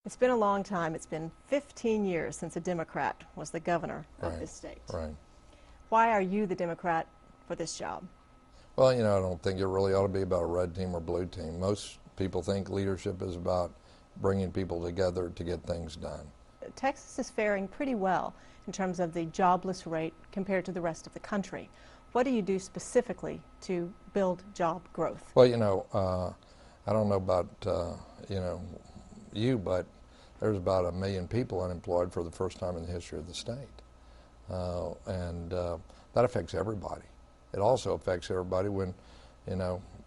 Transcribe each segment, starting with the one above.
It's been a long time. It's been 15 years since a Democrat was the governor of this state. Right. Why are you the Democrat for this job? Well, I don't think it really ought to be about a red team or blue team. Most people think leadership is about bringing people together to get things done. Texas is faring pretty well in terms of the jobless rate compared to the rest of the country. What do you do specifically to build job growth? Well, I don't know about, but there's about 1 million people unemployed for the first time in the history of the state. That affects everybody. It also affects everybody when,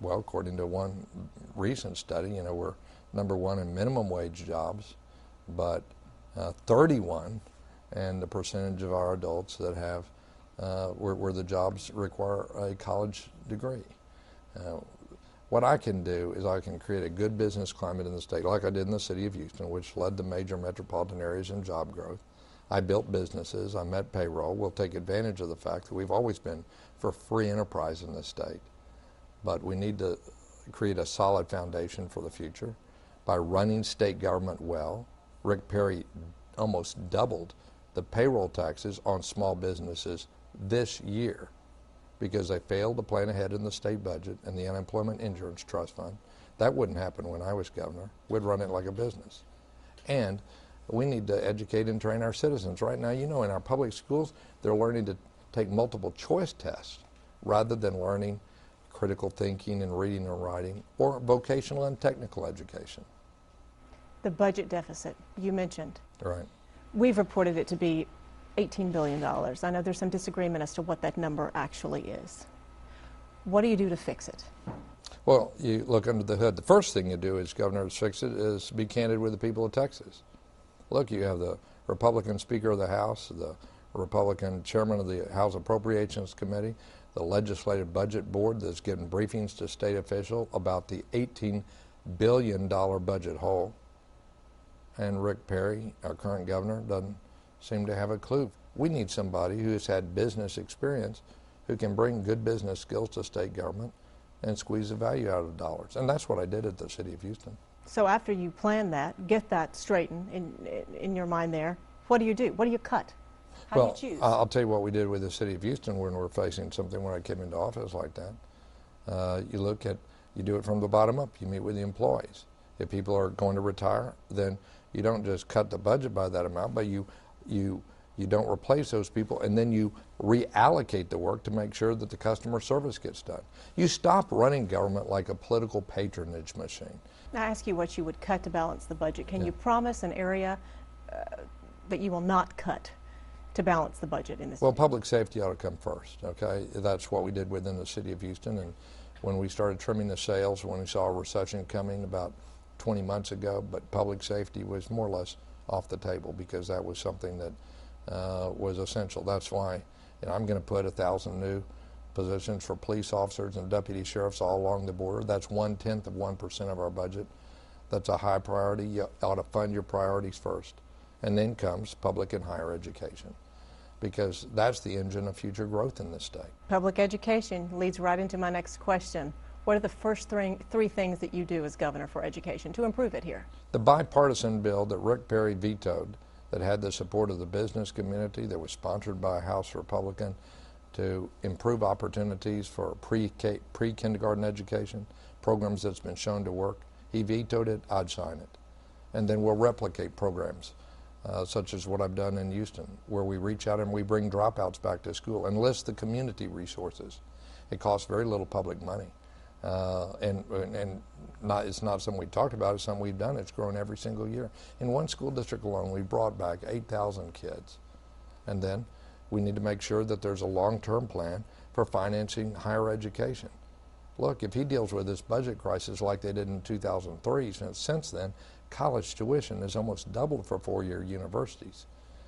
according to one recent study, we're #1 in minimum wage jobs, but 31, and the percentage of our adults that have, where the jobs require a college degree. What I can do is I can create a good business climate in the state, like I did in the city of Houston, which led to major metropolitan areas in job growth. I built businesses, I met payroll. We'll take advantage of the fact that we've always been for free enterprise in this state. But we need to create a solid foundation for the future by running state government well. Rick Perry almost doubled the payroll taxes on small businesses this year because they failed to plan ahead in the state budget and the unemployment insurance trust fund. That wouldn't happen when I was governor. We'd run it like a business. And we need to educate and train our citizens. Right now, in our public schools, they're learning to take multiple choice tests rather than learning critical thinking and reading and writing or vocational and technical education. The budget deficit you mentioned. Right. We've reported it to be $18 billion. I know there's some disagreement as to what that number actually is. What do you do to fix it? Well, you look under the hood. The first thing you do as governor to fix it is be candid with the people of Texas. Look, you have the Republican Speaker of the House, the Republican Chairman of the House Appropriations Committee, the Legislative Budget Board that's giving briefings to state officials about the $18 billion budget hole. And Rick Perry, our current governor, doesn't seem to have a clue. We need somebody who has had business experience who can bring good business skills to state government and squeeze the value out of dollars. And that's what I did at the city of Houston. So after you plan that, get that straightened in your mind there, what do you do? What do you cut? How do you choose? I'll tell you what we did with the city of Houston when we're facing something when I came into office like that. You do it from the bottom up. You meet with the employees. If people are going to retire, then you don't just cut the budget by that amount, but you don't replace those people, and then you reallocate the work to make sure that the customer service gets done. You stop running government like a political patronage machine. Now, I ask you what you would cut to balance the budget. Can you promise an area that you will not cut to balance the budget in this? Well, public safety ought to come first, okay? That's what we did within the city of Houston, and when we started trimming the sails, when we saw a recession coming about 20 months ago, but public safety was more or less off the table because that was something that was essential. That's why I'm going to put 1,000 new positions for police officers and deputy sheriffs all along the border. That's 1/10 of 1% of our budget. That's a high priority. You ought to fund your priorities first. And then comes public and higher education, because that's the engine of future growth in this state. Public education leads right into my next question. What are the first three things that you do as governor for education to improve it here? The bipartisan bill that Rick Perry vetoed that had the support of the business community, that was sponsored by a House Republican, to improve opportunities for pre-kindergarten education, programs that's been shown to work. He vetoed it, I'd sign it. And then we'll replicate programs such as what I've done in Houston, where we reach out and we bring dropouts back to school, enlist the community resources. It costs very little public money. It's not something we talked about, it's something we've done. It's grown every single year. In one school district alone, we brought back 8,000 kids. And then we need to make sure that there's a long-term plan for financing higher education. Look, if he deals with this budget crisis like they did in 2003, since then, college tuition has almost doubled for four-year universities.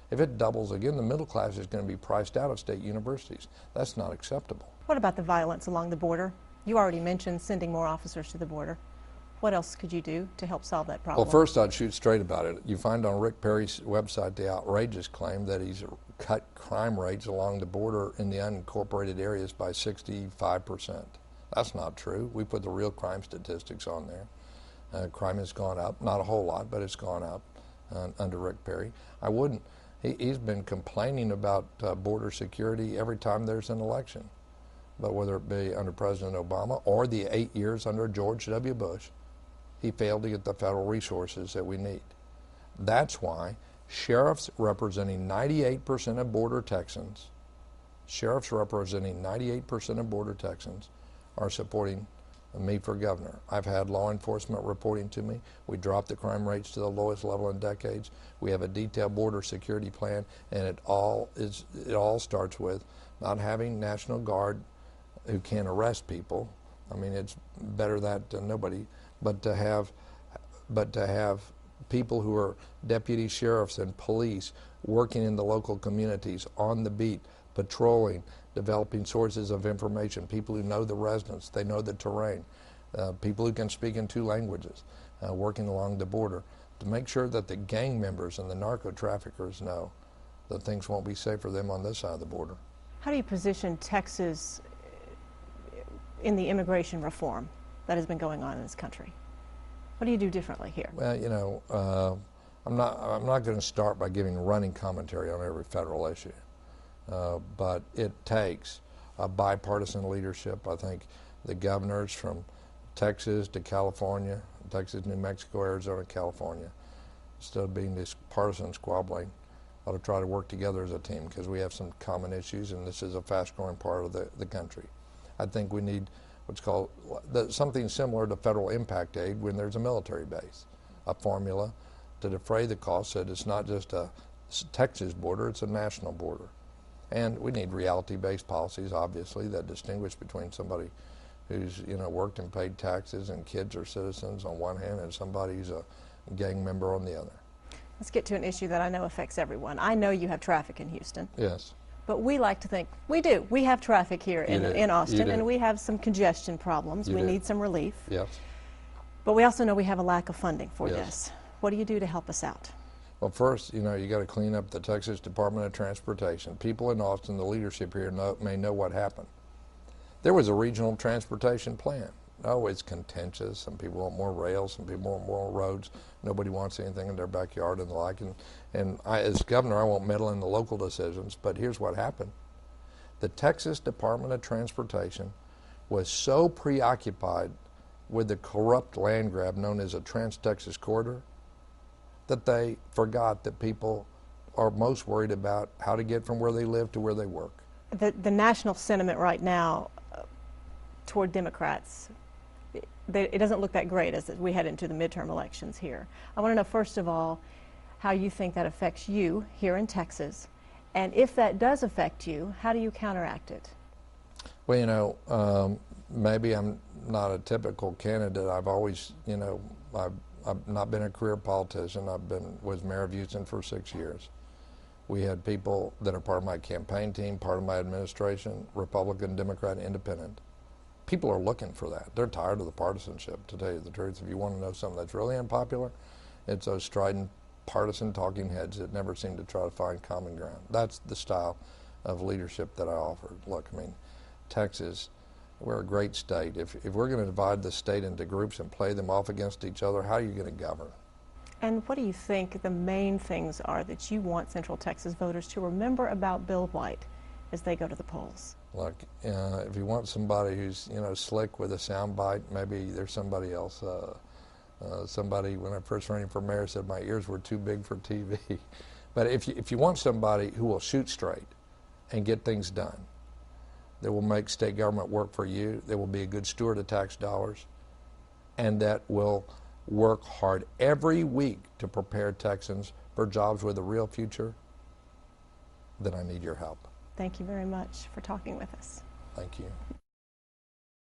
If it doubles again, the middle class is going to be priced out of state universities. That's not acceptable. What about the violence along the border? You already mentioned sending more officers to the border. What else could you do to help solve that problem? Well, first I'd shoot straight about it. You find on Rick Perry's website the outrageous claim that he's cut crime rates along the border in the unincorporated areas by 65%. That's not true. We put the real crime statistics on there. Crime has gone up, not a whole lot, but it's gone up. under Rick Perry. I wouldn't. He's been complaining about border security every time there's an election. But whether it be under President Obama or the 8 years under George W. Bush, he failed to get the federal resources that we need. That's why sheriffs representing 98% of border Texans, are supporting me for governor. I've had law enforcement reporting to me. We dropped the crime rates to the lowest level in decades. We have a detailed border security plan, and it all starts with not having National Guard who can arrest people. I mean, it's better that than nobody, but to have people who are deputy sheriffs and police working in the local communities on the beat, patrolling, developing sources of information, people who know the residents, they know the terrain, people who can speak in 2 languages, working along the border, to make sure that the gang members and the narco-traffickers know that things won't be safe for them on this side of the border. How do you position Texas in the immigration reform that has been going on in this country? What do you do differently here? Well, you know, I'm not going to start by giving running commentary on every federal issue, but it takes a bipartisan leadership. I think the governors from Texas to California, Texas, New Mexico, Arizona, California, instead of being this partisan squabbling, ought to try to work together as a team, because we have some common issues, and this is a fast-growing part of the country. I think we need what's called something similar to federal impact aid when there's a military base, a formula to defray the cost so that it's not just a Texas border, it's a national border. And we need reality-based policies, obviously, that distinguish between somebody who's, you know, worked and paid taxes and kids are citizens on one hand, and somebody who's a gang member on the other. Let's get to an issue that I know affects everyone. I know you have traffic in Houston. Yes. But we like to think, we do. We have traffic here in Austin, and we have some congestion problems. We need some relief. Yes. But we also know we have a lack of funding for this. What do you do to help us out? Well, first, you know, you got to clean up the Texas Department of Transportation. People in Austin, the leadership here may know what happened. There was a regional transportation plan. Oh, it's contentious. Some people want more rails, some people want more roads. Nobody wants anything in their backyard and the like. And I, as governor, I won't meddle in the local decisions, but here's what happened. The Texas Department of Transportation was so preoccupied with the corrupt land grab known as a Trans-Texas Corridor that they forgot that people are most worried about how to get from where they live to where they work. The national sentiment right now toward Democrats, it doesn't look that great as we head into the midterm elections here. I want to know, first of all, how you think that affects you here in Texas, and if that does affect you, how do you counteract it? Well, you know, maybe I'm not a typical candidate. I've always, you know, I've not been a career politician. Was mayor of Houston for 6 years. We had people that are part of my campaign team, part of my administration, Republican, Democrat, Independent. People are looking for that. They're tired of the partisanship, to tell you the truth. If you want to know something that's really unpopular, it's those strident, partisan talking heads that never seem to try to find common ground. That's the style of leadership that I offer. Look, I mean, Texas, we're a great state. If we're going to divide the state into groups and play them off against each other, how are you going to govern? And what do you think the main things are that you want Central Texas voters to remember about Bill White as they go to the polls? Look, if you want somebody who's, you know, slick with a sound bite, maybe there's somebody else. Somebody, when I first ran for mayor, said my ears were too big for TV. But if you want somebody who will shoot straight and get things done, that will make state government work for you, that will be a good steward of tax dollars, and that will work hard every week to prepare Texans for jobs with a real future, then I need your help. Thank you very much for talking with us. Thank you.